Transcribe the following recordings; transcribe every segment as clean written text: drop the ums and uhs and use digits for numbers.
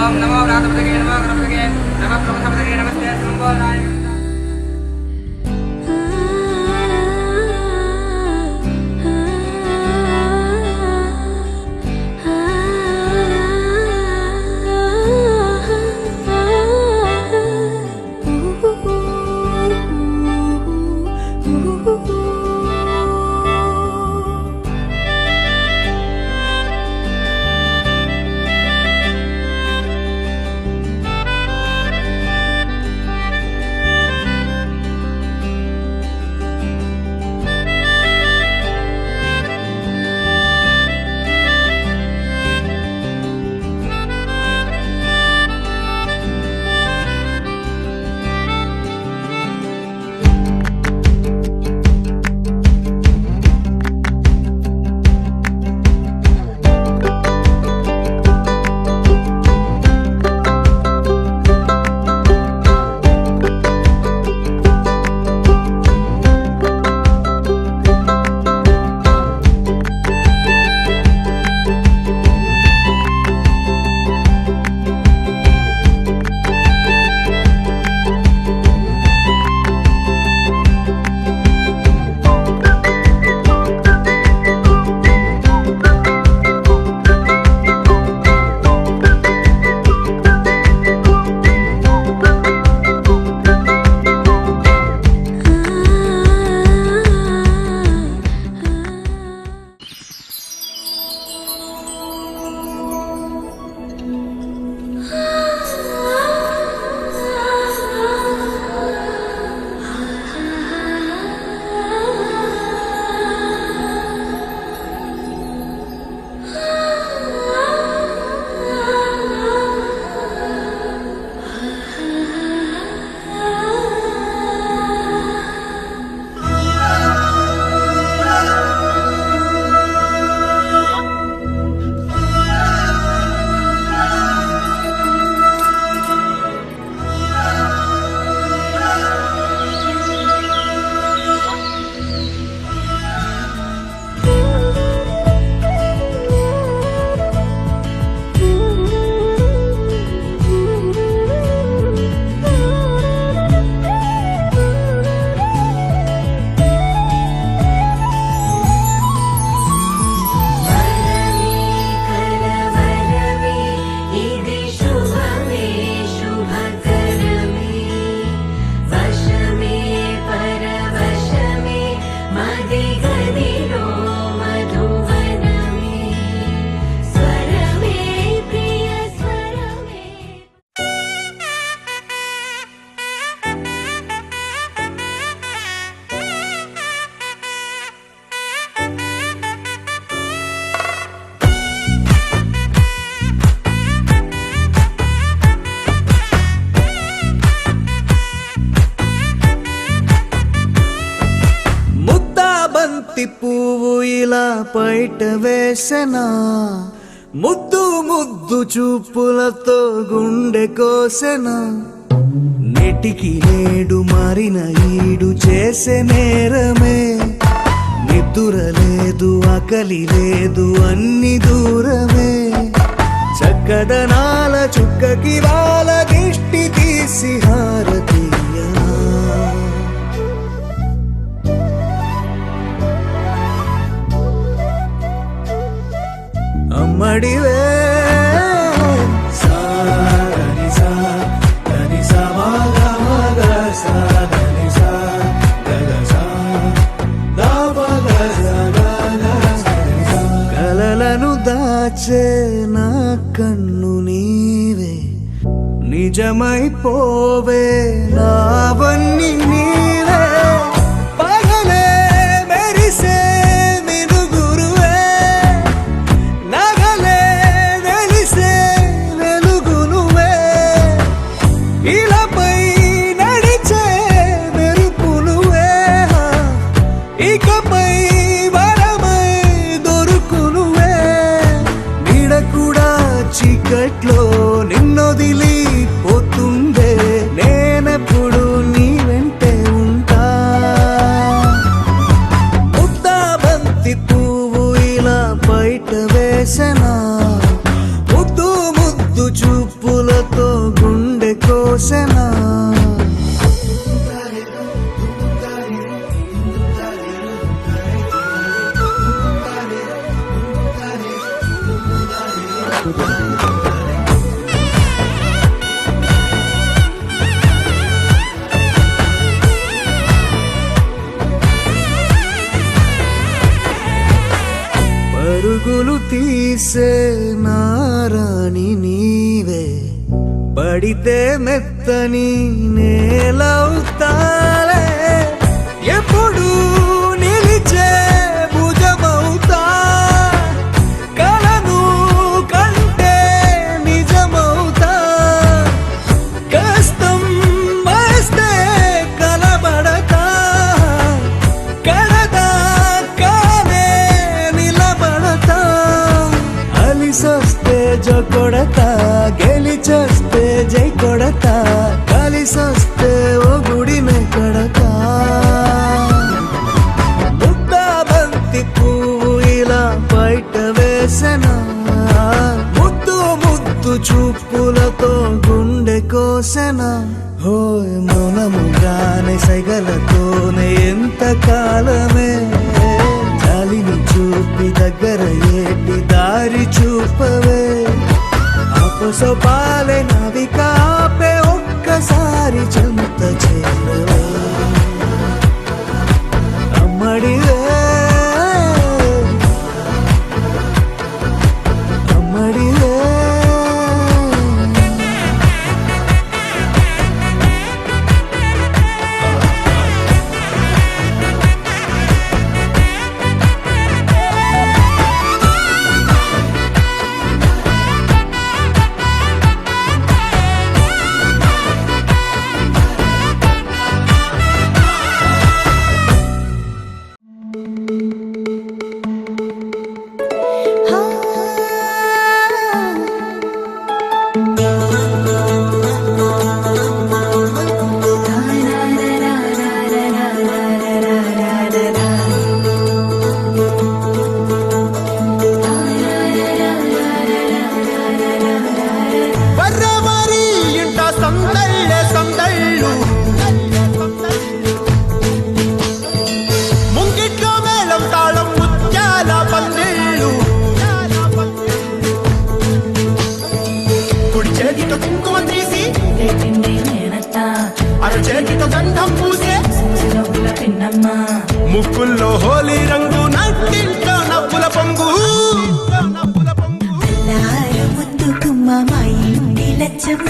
ఓం నమో రాధపదగే నమో గణపతగే నమః ప్రమథపదగే నమస్తే సంబోధాయ పువ్వు ఇలా పైట వేసెనా ముద్దు ముద్దు చూపులతో గుండె కోసెనా నెటికి నేడు మారిన ఈడు చేసే నేరమే నిద్ర లేదు ఆకలి లేదు అన్ని దూరమే చక్కదనాల చుక్కకి వాళ్ళ దిష్టి తీసి హారతీయనా అమ్మడివే కలలను దాచే నా కన్ను నీవే నిజమైపోవే నావన్నీ నీవే పగలే మెరిసే మినుగురువే నగలే వెలిసే వెలుగు నువ్వే ఇలాపై నడిచే మెరుపు నువ్వే ఇకపై వరమై దొరుకు నువ్వే నీడ కూడా చీకట్లో నిన్నొదిలి పోతుందే నేనెప్పుడు నీ వెంటే ఉంటా ముద్దా బంతి పువ్వు ఇలా బయట వేసెనా ముద్దు ముద్దు చూపు పరుగులు తీసే నారాణి నీవే, పడితే మెత్తని నేలవుతాలే, ఎప్పుడు నిలిచే భుజమవుతా, కలను కంటే నిజమవుతా, కష్టం వస్తే కలబడతా, కడదాకానే నిలబడతా, అలిసొస్తే జో కొడతా, గెలిచొస్తే జై కొడతా, కలిసొస్తే ఓ గుడినే కడతా. ముద్దా బంతి పువ్వు ఇలా బయట వేసెనా, ముద్దు ముద్దు చూపులతో గుండె కోసెనా, హోయ్ మౌనముగానే సైగలతోనే ఎంత కాలమే, జాలిని చూపి దగ్గర ఏటి దారి చూపవే, అపసోపాలే నవిక ఆపే ఒక్కసారి చెంత చేరవే, అమ్మడివే అమ్మడివే. ముక్కుల్లో హోలీ రంగు, నట్టింట్లో నవ్వుల పొంగు, ముద్దుకుమ్మ మా ఇంటి లచ్చమ్మ,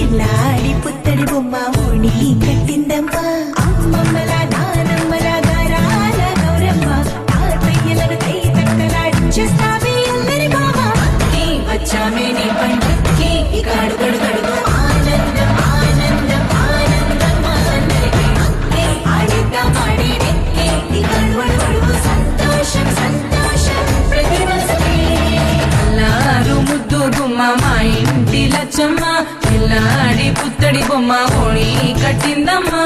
ఇల్లాడి పుత్తడి బొమ్మ ఓడి కట్టిందమ్మ, అమ్మమ్మల నానమ్మల గారాల గౌరమ్మ, తాతయ్యలను కై తక్కలాడించేస్తావే అల్లరి బావ, వచ్చామే నీ పంటకి ఇక అడుగడు గడుగు ఆనందం ఆనందం ఆనందం అందరికీ ఆడిద్దాం ఆడిడే ఇక అడుగడు గడుగు సంతోషం సంతోషం ప్రతి మనసుకి. అల్లారు ముద్దు గుమ్మ మా ఇంటి లచ్చమ్మ, పిల్లాడి పుత్తడి బొమ్మ ఓడి కట్టిందమ్మా.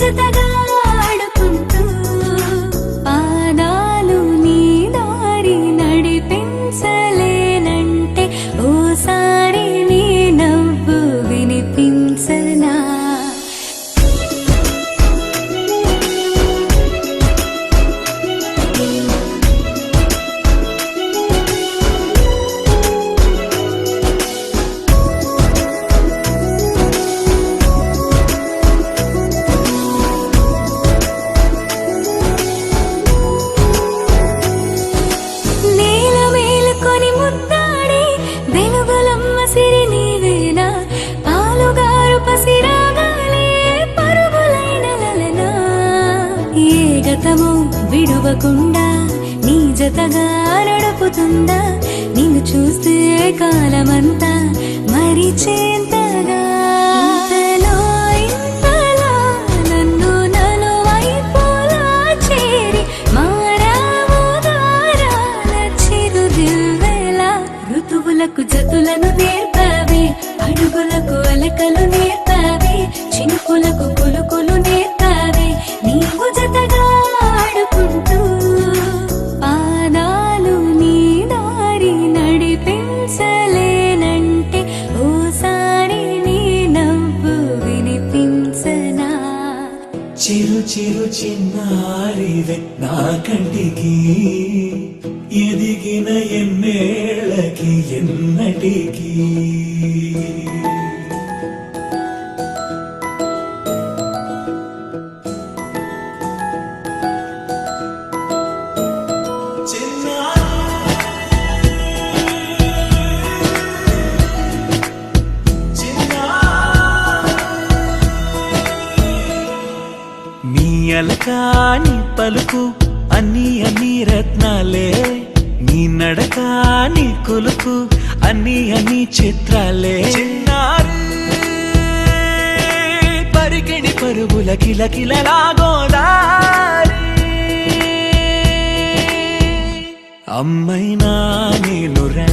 జతగా ఆడుకుంటూ పాదాలు నీ దారి నడిపించలేనంటే ఓసారి నీ నవ్వు వినిపించనా విడువకుండా నీ జతగా నడుపుతుందా నిన్ను చూస్తే కాలమంతా మరిచేంతగా ఇంతలా నన్ను నలువైపులా చేరి మారావు దారాల చిరుదివ్వెలా ఋతువులకు జతులను నేర్పావే అడుగులకు అలకలు నేర్పావే చినుకులకు పులుకులు నేర్పావే నీవు జతగా ఆడుకుంటూ పాదాలు నీ దారి నడిపించలేనంటే ఓసారి నీ నవ్వు వినిపించనా చిరు చిరు చిన్నారివే నా కంటికి ఎదిగిన ఎన్నేళ్ళకి ఎన్నటికి అలకాని పలుకు అన్ని రత్నాలే నీ నడకాని కొలుకు అన్ని చిత్రాలే పరికిణి పరుగుల కిలకిలలాగోదారి అమ్మైనా నేనురా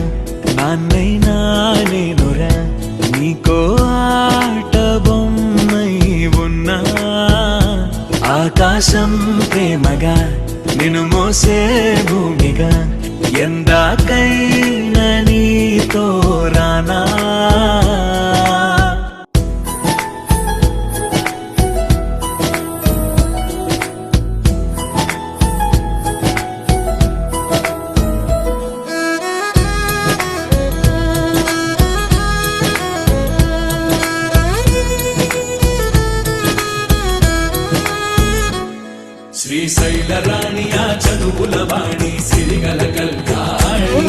నాన్నైనా నేనురా నీకో ఆట బొమ్మై ఉన్నా ఆకాశం ప్రేమగా నిన్ను మోసే భూమిగా ఎందాకైనా నీతో రానా శ్రీశైలరాణియా చదువుల వాణి సిరిగల కల్కాణి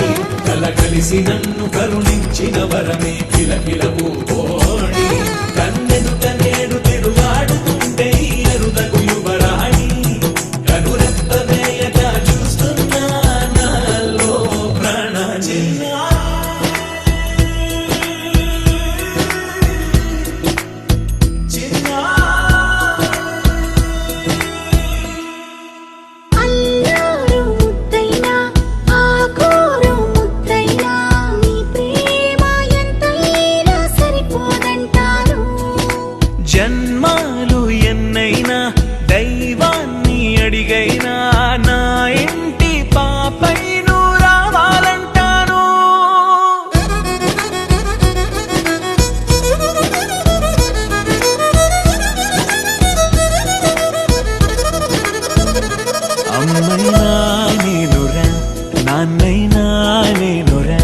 కలకలిసి నన్ను కరుణించిన వరమే కిలకిల పూకోణి కన్నెదుట నేడు తిరుగాడుతుంటే ఎరుదగు యువరాణి కనురెప్ప వేయక చూస్తున్నా నాలో ప్రాణ చిన్నా జన్మాలు ఎన్నైనా దైవాన్ని అడిగైనా నా ఇంటి పాపై నువ్వు రావాలంటాను అమ్మైనా నేనురా నాన్నైనా నేనురా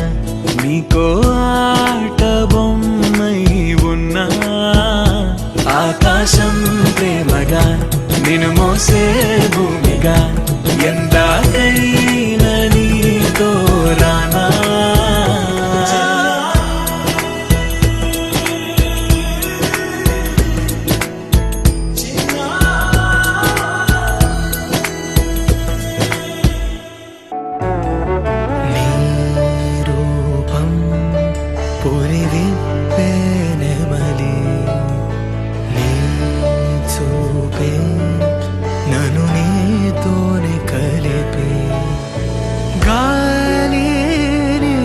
నీకో ఆట బొమ్మై ఉన్నా ఆకాశం ప్రేమగా నిన్ను మోసే భూమిగా ఎందాకైనా నీతో రానా నీ రూపం పురివిప్పే నెమలి నీ చూపే నన్ను నీతోనే కలిపే గాలి నీ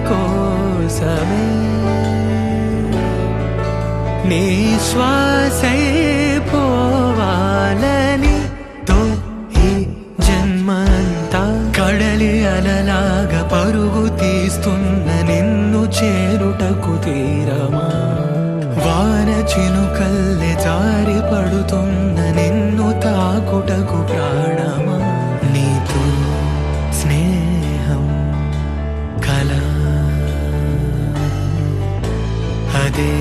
కోసమే నీ శ్వాసై పోవా చాలనితో ఈ జన్మంతా కడలి అలలాగా పరుగు తీస్తున్న నిన్ను చేరుటకు తీరమా వాన చినుకల్లె జారి పడుతున్న నిన్ను తాకుటకు ప్రాణమా నీతో స్నేహం కలా అదే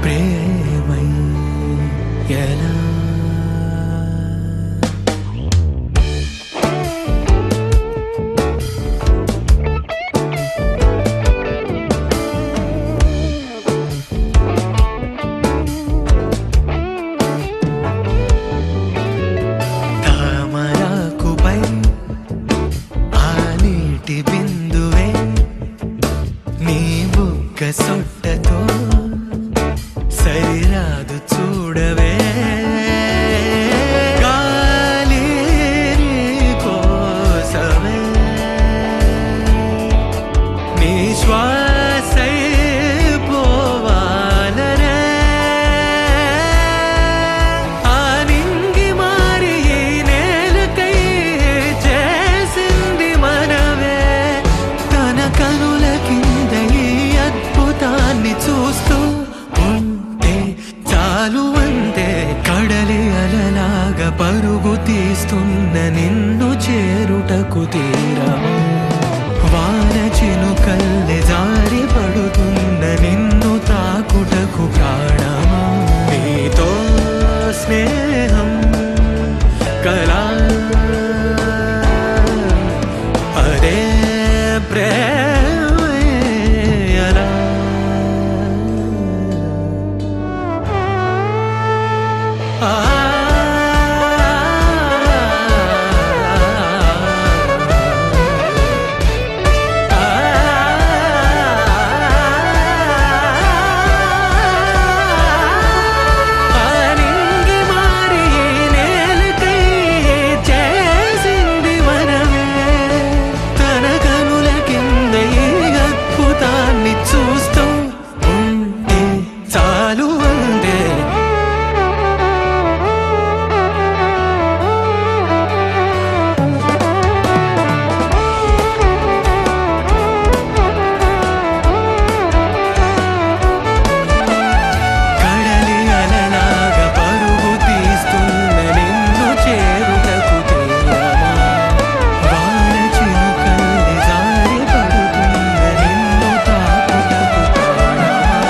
ప్రేమై ఎలా తామరాకుపై ఆ నీటి బిందువే నీ బుగ్గ సొట్టతో సరిరాదు చూడవే గాలి నీ కోసమే నీ శ్వాసై పోవాలనే ఆ నింగి మారి ఈ నేలకై చేసింది మనమే తన కనుల కింద ఈ అద్భుతాన్ని చూస్తూ ఉంటే చాలు అంతే కడలి అలలాగా పరుగు తీస్తున్న నిన్ను చేరుటకు తీరమా వాన చినుకల్లె జారి పడుతున్న నిన్ను తాకుటకు ప్రాణమా నీతో స్నేహం కలా అదే ప్రేమ ఎలా ఆ నింగి మారి ఈ నేలకై చేసింది మనమే తన కనుల కింద ఈ అద్భుతాన్ని చూస్తూ ఉంటే చాలు అందే కడలి అలలాగా పరుగు తీస్తున్న నిన్ను చేరుటకు తీరమా వాన చినుకల్లె జారి పడుతున్న నిన్ను తాకుటకు ప్రాణమా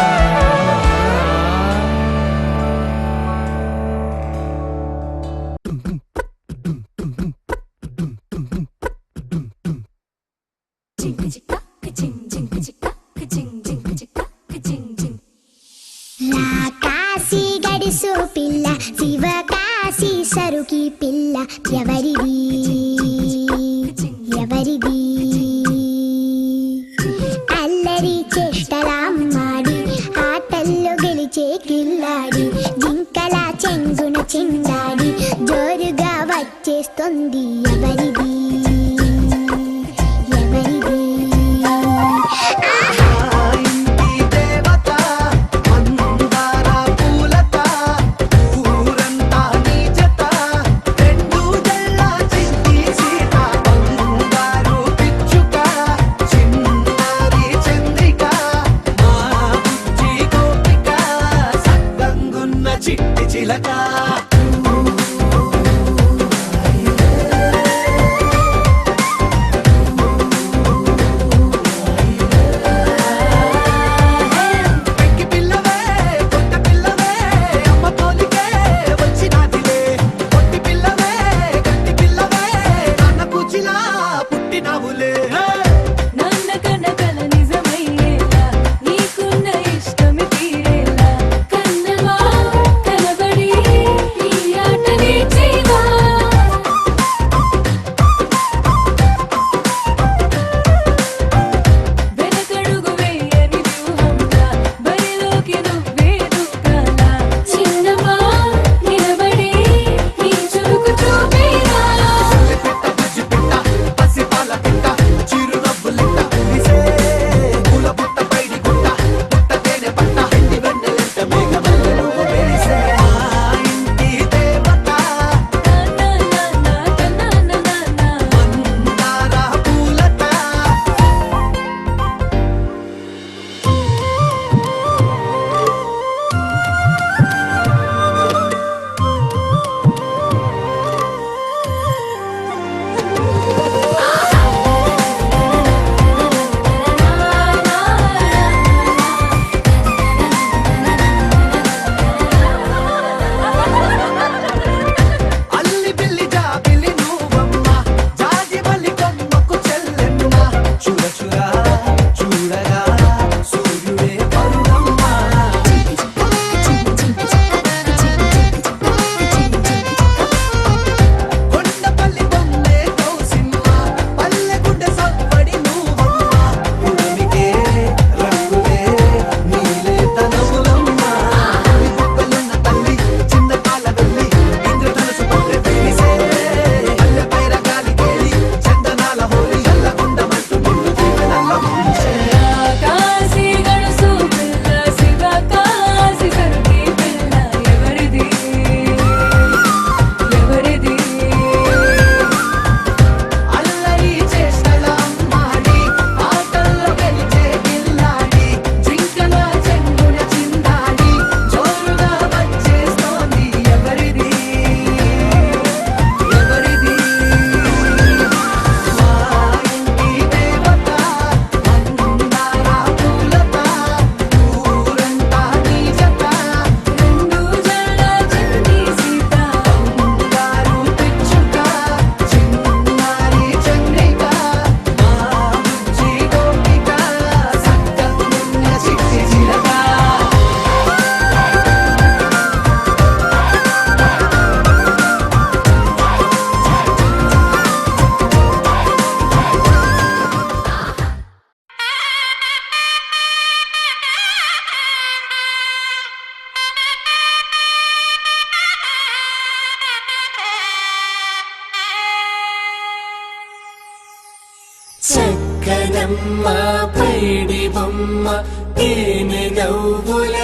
కాశీ గడిసు పిల్ల శివ కాశీ సరుకి పిల్ల ఎవరిది ఎవరిది అల్లరి చేష్టలామ్మాడి ఆటల్లో గెలిచే కిల్లాడి జింకల చెంగున చిందాడి జోరుగా వచ్చేస్తుంది ఎవరిది ఎవరిది చిట్టి చిలక పెంకి పిల్లవే కొత్త పిల్లవే అమ్మ పోలికే వచ్చినాదిలే కొట్టి పిల్లవే గట్టి పిల్లవే నాన్న కూచిలా పుట్టినవులే నాన్న కనకల నిజమయ్యేలా నీకున్న ఇష్టమి తీరేలా కన్నవా కనబడి ఈ ఆట చక్కనమ్మ పైడి బొమ్మ తేనె నవ్వుల